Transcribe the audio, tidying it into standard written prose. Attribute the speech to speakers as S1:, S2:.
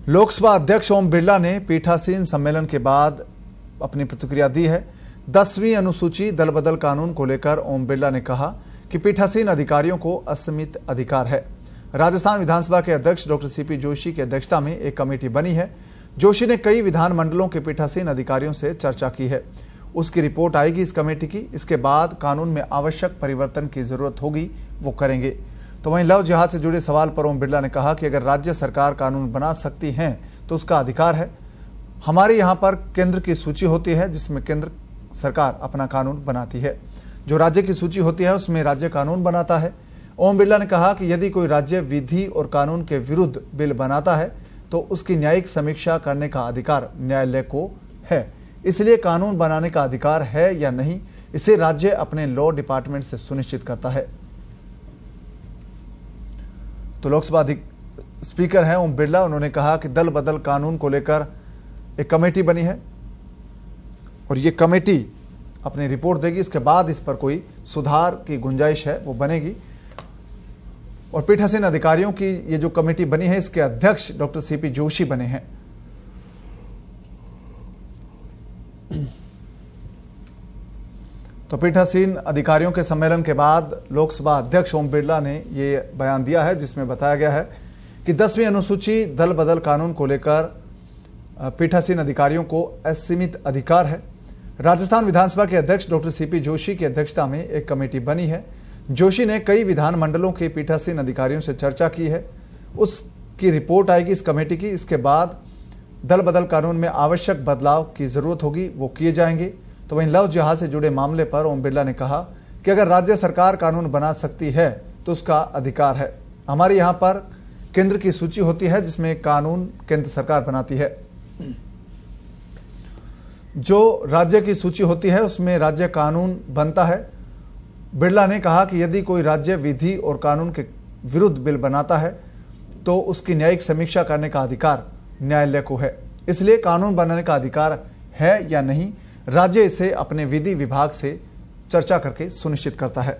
S1: लोकसभा अध्यक्ष ओम बिरला ने पीठासीन सम्मेलन के बाद अपनी प्रतिक्रिया दी है। 10वीं अनुसूची दल बदल कानून को लेकर ओम बिरला ने कहा कि पीठासीन अधिकारियों को असीमित अधिकार है। राजस्थान विधानसभा के अध्यक्ष डॉक्टर सीपी जोशी की अध्यक्षता में एक कमेटी बनी है। जोशी ने कई विधानमंडलों के पीठासीन अधिकारियों से चर्चा की है। उसकी रिपोर्ट आएगी इस कमेटी की। इसके बाद कानून में आवश्यक परिवर्तन की जरूरत होगी वो करेंगे। तो वहीं लव जिहाद से जुड़े सवाल पर ओम बिरला ने कहा कि अगर राज्य सरकार कानून बना सकती है तो उसका अधिकार है। हमारे यहाँ पर केंद्र की सूची होती है जिसमें केंद्र सरकार अपना कानून बनाती है। जो राज्य की सूची होती है उसमें राज्य कानून बनाता है। ओम बिरला ने कहा कि यदि कोई राज्य विधि और कानून के विरुद्ध बिल बनाता है तो उसकी न्यायिक समीक्षा करने का अधिकार न्यायालय को है। इसलिए कानून बनाने का अधिकार है या नहीं, इसे राज्य अपने लॉ डिपार्टमेंट से सुनिश्चित करता है। तो लोकसभा स्पीकर हैं ओम बिरला, उन्होंने कहा कि दल बदल कानून को लेकर एक कमेटी बनी है और ये कमेटी अपनी रिपोर्ट देगी। इसके बाद इस पर कोई सुधार की गुंजाइश है वो बनेगी। और पीठासीन अधिकारियों की ये जो कमेटी बनी है इसके अध्यक्ष डॉक्टर सीपी जोशी बने हैं। तो पीठासीन अधिकारियों के सम्मेलन के बाद लोकसभा अध्यक्ष ओम बिरला ने ये बयान दिया है जिसमें बताया गया है कि 10वीं अनुसूची दल बदल कानून को लेकर पीठासीन अधिकारियों को असीमित अधिकार है। राजस्थान विधानसभा के अध्यक्ष डॉक्टर सीपी जोशी की अध्यक्षता में एक कमेटी बनी है। जोशी ने कई विधानमंडलों के पीठासीन अधिकारियों से चर्चा की है। उसकी रिपोर्ट आएगी इस कमेटी की। इसके बाद दल बदल कानून में आवश्यक बदलाव की जरूरत होगी वो किए जाएंगे। तो वहीं लव जिहाद से जुड़े मामले पर ओम बिरला ने कहा कि अगर राज्य सरकार कानून बना सकती है तो उसका अधिकार है। हमारे यहाँ पर केंद्र की सूची होती है जिसमें कानून केंद्र सरकार बनाती है। जो राज्य की सूची होती है उसमें राज्य कानून बनता है। बिरला ने कहा कि यदि कोई राज्य विधि और कानून के विरुद्ध बिल बनाता है तो उसकी न्यायिक समीक्षा करने का अधिकार न्यायालय को है। इसलिए कानून बनाने का अधिकार है या नहीं, राज्य इसे अपने विधि विभाग से चर्चा करके सुनिश्चित करता है।